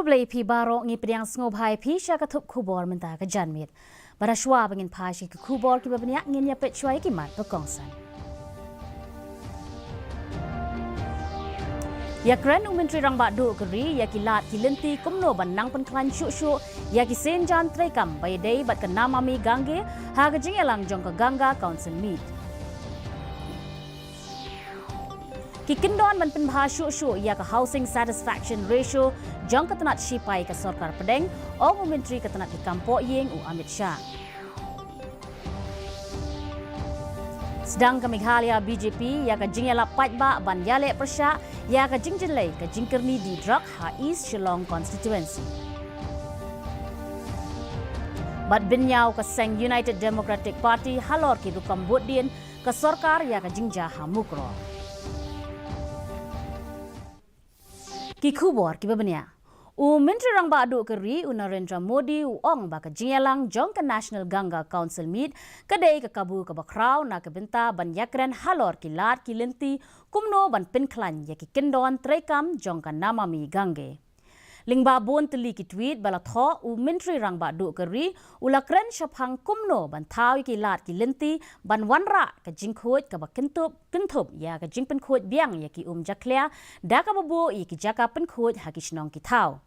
Kublai pi baro ngi priang sngobai pi sha katup kubor menta ka janmit. Barashwa bangin pashi ki kubor ki babnya ngin ya pet shwai ki mat pekongsan. Ya kren umentri rang bak du keri ya ki lat ki lenti kumno ban nang pen klan syuk ya ki senjan trekam bai dei bat ka namami gange ha ka jingelang jong ka ganga council meet. Ki kindon ban pen bha syuk ya ka housing satisfaction ratio jong ka tanat shipai ka sarkar pedeng o umentri ka tanat ki kampo yeng u Amit Shah. Sedang ke Meghalaya BJP ya ka jingela patba ban yale persya ya ka jingjinlei ka jingkerni di Drak ha East Shillong constituency. Bat binyau ka Seng United Democratic Party halor ki dukam budin ka sarkar ya ka jingja ha Mukro. Ki kubor ki babanya. Menteri rang ba adu keri Narendra Modi ong ba ka jingelang jong ka National Ganga Council meet kadai ka kabu ka bakraw na ka benta ban yakren halor ki lat ki lenti kumno ban pinklan ya ki kindon trekam jong ka namami gange. Lingba bon teli ki tweet bala tho menteri rang ba adu keri ulakren shaphang kumno ban thawi ki lat ki lenti ban wanra ka jingkhoj ka ba kintup ya ka jingpen khoj biang ya ki jaklia da ka babu i ki jaka pen khoj ha ki shnong ki thaw.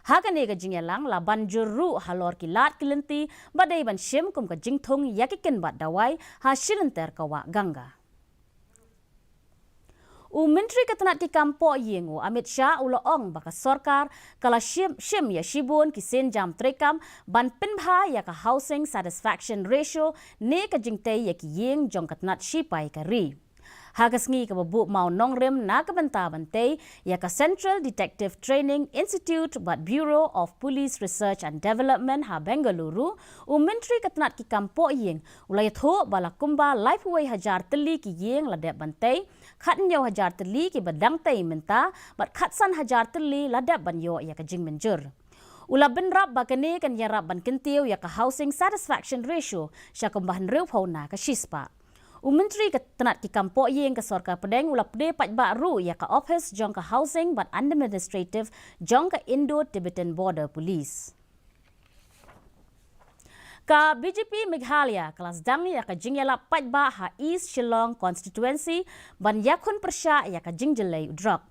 Hakane ka jingelang la ban juru halor ki lat ki lenti badai ban shim kum ka jingthung ya ki kin bat dawai ha shilenter ka wa ganga. Menteri Ketanat ki kampo yengu Amit Shah ula ong baka sarkar kala shim ya shibun ki senjam trekam ban pinbha ya ka housing satisfaction ratio ne ka jingtei ya ki yeng jong Ketanat shipai ka ri. Hagas ngi ka babu mau nongrem na ka benta bantay ya ka Central Detective Training Institute bat Bureau of Police Research and Development ha Bengaluru menteri Ketanat ki kampo yeng ulay tho bala kumba lifeway hajar teli ki yeng ladep bantay khatnyo hajar teli ki badang tay menta bat khatsan hajar teli ladep banyo ya ka jing menjur. Ula benrap bakane kan yarap ban kintiw ya ka housing satisfaction ratio sya kumbahan rew na ka shispa. Menteri Ketanat ki kampo yeng ka sarkar pedeng ula pde patba ru ya ka office jong ka housing but administrative jong ka Indo-Tibetan Border Police. Ka BJP Meghalaya kelas dang ya ka jingyala patba ha East Shillong constituency ban yakun persya ya ka jingjelai udrak.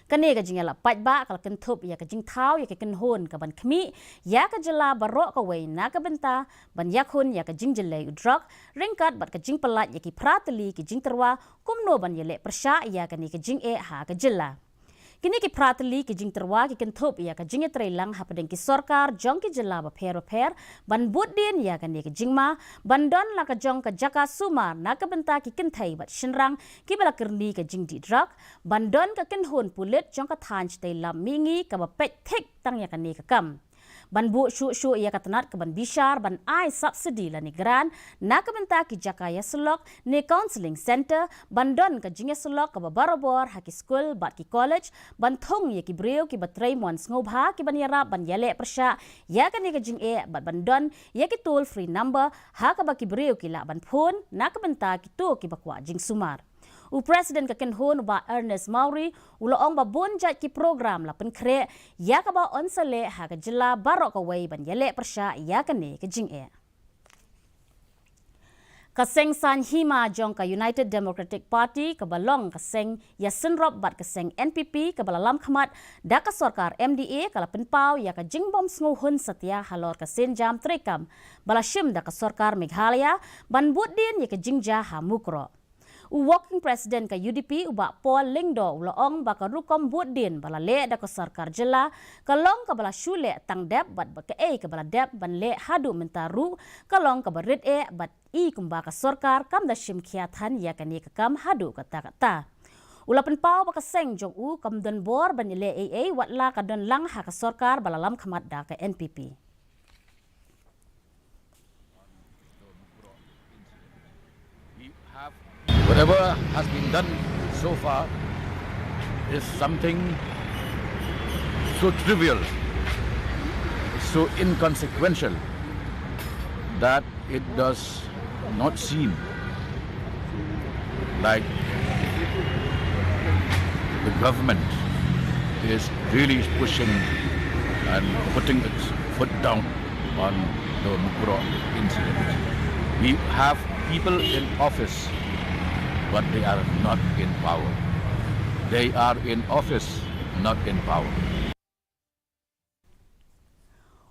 Kane ka jingela patba kal kentup ya ka jingthau ya ka kenhon ka ban khmi ya ka jela barok ka wei na ka benta ban yakhun ya ka jingjelai udrak ringkat bat ka jingpelat ya ki prateli ki jingterwa kumno ban yele persya ya ka ni ka jinge ha ka jela. Kini ki prateli ki jingterwa ki kentup ya ka jinge trailang ha padeng ki sarkar jong ki jela ba per ban budin ya ka ni ka jingma ban don la ka jong ka jaka sumar na ka benta ki kenthai bat shinrang ki bala kerni ka jingdi drak ban don ka kenhon pulit jong ka than chtai lam mingi ka ba pet thik tang ya ka ni ka kam. Ban bu shu ya katanat ke ban bishar ban ai subsidi la negran na ka benta ki jaka ya selok ne counseling center ban don ka jinge selok ka barobor ha ki school bat ki college ban thong ya ki breu ki batrai mon ngobha ki ban yara ban yale persya ya ka ne ka jinge bat ban don ya ki toll free number ha ka ba ki breu ki la ban phone na ka benta ki to ki bakwa jing sumar. Presiden ka kenhon ba Ernest Mauri uloong ba bonjat ki program la penkre ya ka ba onsale ha ka jila barok ka wei ban yele persya ya ka ne ka jinge. Kaseng san hima jong ka United Democratic Party ka balong kaseng ya senrop bat kaseng NPP ka balalam khamat da ka sarkar MDA kala penpau ya ka jingbom snguhun satya halor ka senjam trekam balashim da ka sarkar Meghalaya ban budin ya ka jingja ha Mukro. Working President ka UDP uba Paul Lingdo uloong baka rukom budin bala le da ka sarkar jela kalong ka bala shule tang dep bat baka ka bala dep ban le hadu mentaru kalong ka barit bat i kumba ka sarkar kam da shim khiathan ya ka ni ka kam hadu kata. Ulapan pau baka seng jong kam don bor ban le watla ka don lang ha ka sarkar bala lam khamat da ka NPP. Whatever has been done so far is something so trivial, so inconsequential that it does not seem like the government is really pushing and putting its foot down on the Mukro incident. We have people in office, but they are not in power. They are in office, not in power.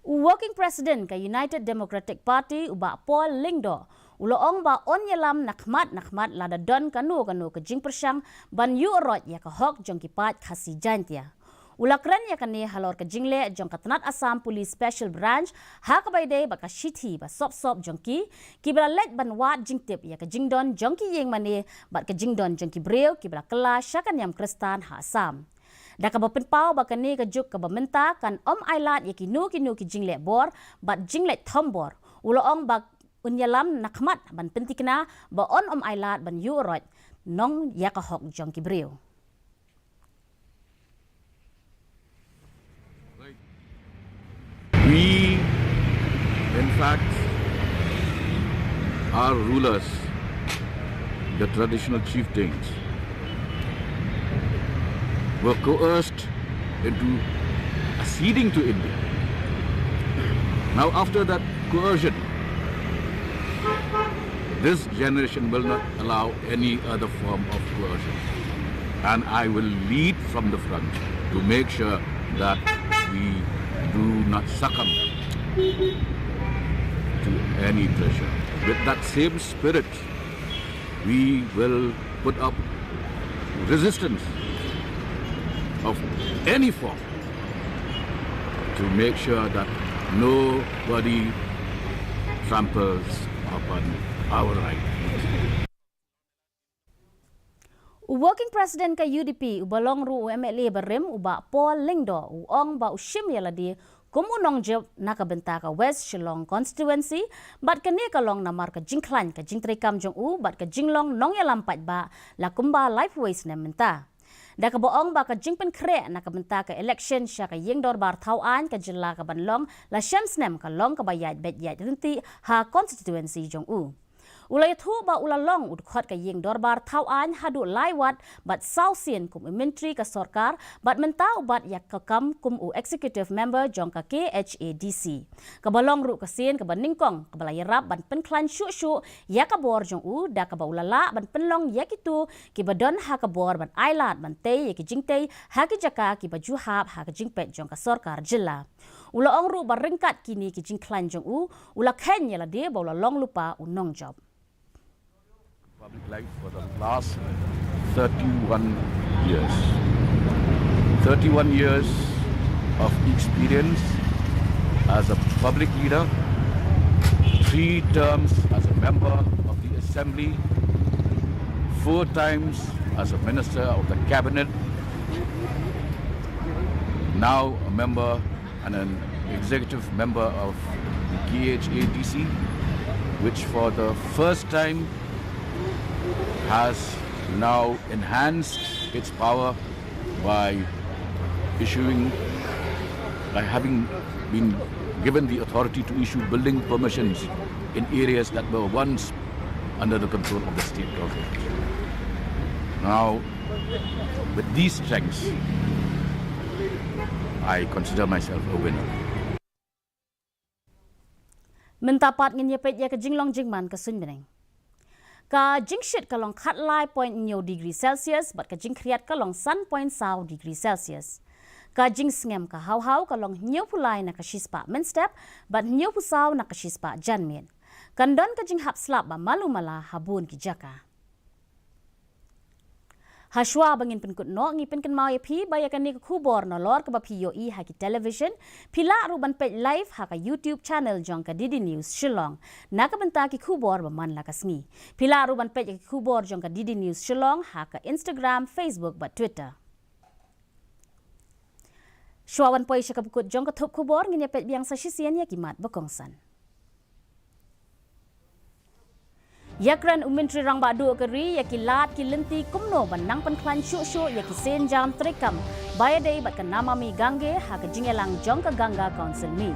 Working President ka United Democratic Party uba Paul Lingdo uloong ba onyalam nakmat lada don kanu ke jing persyang ban yu orot ya ka hok jong kipat Khasi jantia. Ulakran ya kani halor ke jingle jong katanat Assam Police Special Branch ha ka bayde ba ka shithi ba sop jong ki bra let ban wat jing tip ya ka jingdon jong ki yeng mane bat ka jingdon jong ki breu ki bra kela syakan yam Kristan ha Assam. Da ka pau ba kani ka juk ka menta kan ailat ya ki jingle bor bat jingle thombor uloong ba unyalam nakmat ban pentikna ba ailat ban yu orot nong ya ka hok jong ki breu. We, in fact, our rulers, the traditional chieftains, were coerced into acceding to India. Now, after that coercion, this generation will not allow any other form of coercion. And I will lead from the front to make sure that we do not succumb to any pressure. With that same spirit, we will put up resistance of any form to make sure that nobody tramples upon our rights. Working President ka UDP ubalong ru MLA barem uba Paul Lingdo uong ba ushim yaladi kumunong job nakabenta ka West Shillong constituency bat kani kalong namar ka jingklan ka jingtrikam jong u bat ka jinglong nong yalampat ba lakumba lifeways na menta. Da ka boong ba ka jingpen kre nakabenta ka election siya ka yeng dorbar tauan ka jilla ka banlong la shamsnem ka long ka bayad bet yad rinti ha constituency jong u. Ulay thu ba ulalong udkhot ka yeng dorbar tauan hadu laiwat bat sausin kum menteri ka sorkar bat mentau bat yak kakam kum u executive member jong ka KHADC. Kabalong ru kasin ka baningkong ka balayarap ban penklan syu yak ka bor jong u da ka ba ulala ban penlong yak itu ki badon ha ka bor ban ailat ban te yak jingte ha ki jaka ki bajuhap ha ka jingpet jong ka sorkar jilla. Ulaong ru ba ringkat kini ki jingklan jong u ulakhen yala de ba ulalong lupa unong job. Public life for the last 31 years. 31 years of experience as a public leader, 3 terms as a member of the Assembly, 4 times as a minister of the cabinet, now a member and an executive member of the KHADC, which for the first time has now enhanced its power by having been given the authority to issue building permissions in areas that were once under the control of the state government. Now, with these strengths, I consider myself a winner. Mentapat ngenyepet ya ke jinglong jingman ke sunbeneng. Ka jingshit kalong katlai point nyo degree Celsius bat ka jingkriat kalong sun point saw degree Celsius. Ka jing sngem ka haw kalong nyo pulai na kashispa menstep bat nyo pusaw na kashispa janmin. Kandon ka jing hap slap ba malumala habun ki jaka. Hashwa bangin penkut no ngi penken mau yapi bayakan ni kubor no lor ke bapi yoi haki television pila ruban page live haka YouTube channel jong ka Didi News Shillong naka benta ki kubor baman lakas ngi pila ruban page ki kubor jong ka Didi News Shillong haka Instagram, Facebook ba Twitter. Shwawan poi syaka bukut jong ka thup kubor ngi page biang sa shisian ya kimat bakongsan. Yakran umentri rang badu keri yakilat kilenti kumno banang penklan syuk yakisen jam trikam bayadei bat nama mi gangge ha ke jingelang jong ke gangga council meet.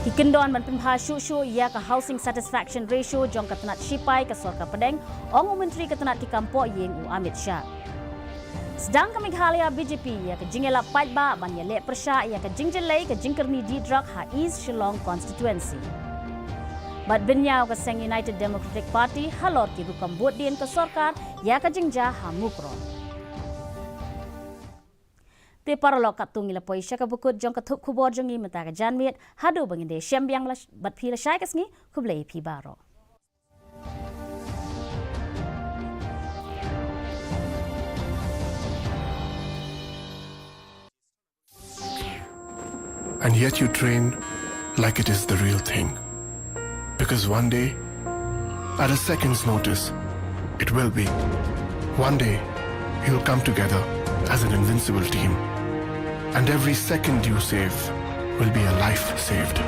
Hikendon ban penpha shu ia ka housing satisfaction ratio jong katanat sipai ka Sorka Pedeng ong menteri katanat di Kampok Yeng U Amit Shah. Sedang ke Meghalaya BJP ia ke jingela paitba ban ia lek persya ia ke jingjelai ke jingkerni di drak ha East Shillong constituency. Bat benyau ke Seng United Democratic Party halor ki rukam buat dien ke Sorkar ia ke jingja ha Mukron. Te paralok katung ila poi syaka bukut jong katuk kubor jongi mata ka janmit hadu banginde syambiang bat phila syai kasngi kublai pi baro. And yet you train like it is the real thing. Because one day, at a second's notice, it will be. One day, you'll come together as an invincible team. And every second you save will be a life saved.